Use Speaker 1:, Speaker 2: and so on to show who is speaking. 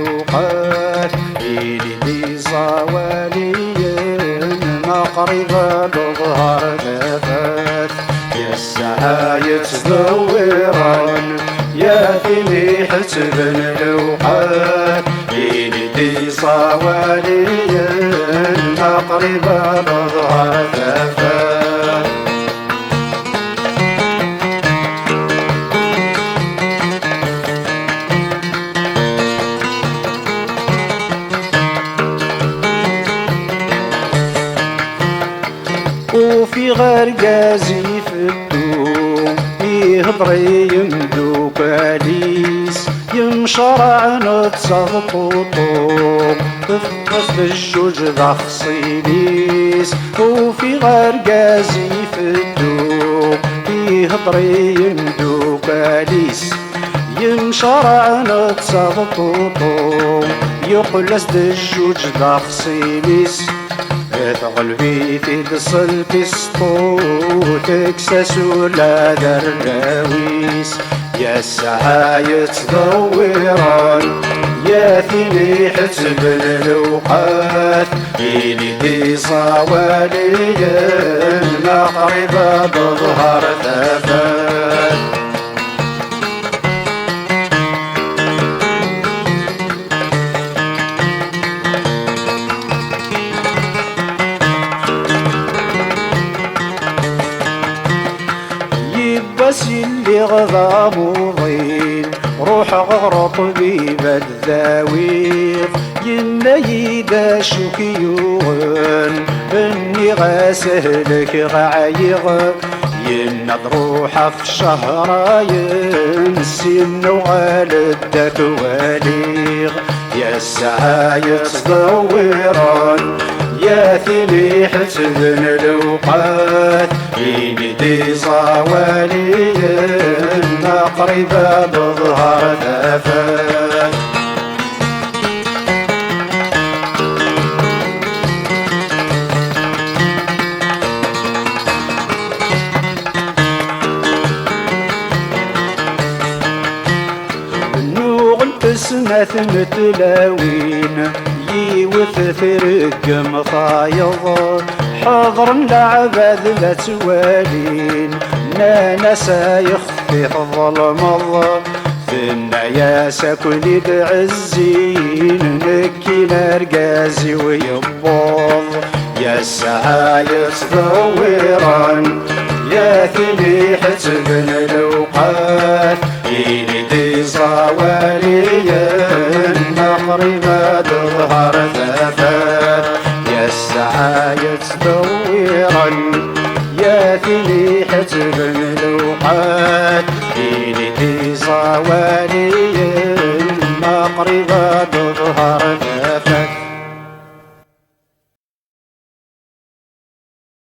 Speaker 1: الأوقات إلي صوالي مقربة تظهر ثبات يا السعاية تدوران يا في حسب الأوقات إلي صوالي مقربة تظهر ثبات وفي غرقازي في الدوم يهضري يمدو كاليس يمشرع نتصغط وطوم تفقس بالجوج ضخ صيليس وفي غرقازي في الدوم يهضري يمدو كاليس يمشرع نتصغط وطوم يقلس بالجوج ضخ صيليس قلبي تتصل بسطو تكسس ولا دراويس يا السعاية تدوران يا ثني حسب الأوقات إلي صوالي المقربة تظهر ثبات بس اللي غضا مضين روح غرط بيب الذاويق يما يداشك يوغن اني غاسهلك غعيغ ينا تروح في شهراين سن وغالدك واليغ يا السعاية تدوران يا ثني حسب الأوقات إلي صوالي مقربة تظهر ثبات النوغ البسمة متلاوين يوث فرق مطايض حضر العباد لا توالين ناس يخفي الظلم فينا يا سكن بعزين نكي نرقازي ويبوظ يا السعاية تدوران يا ثني حسب الأوقات إلي صوالي المقربة تظهر ثبات يا السعاية تدوران يا ثني حسب الأوقات إلي صوالي المقربة تظهر ثبات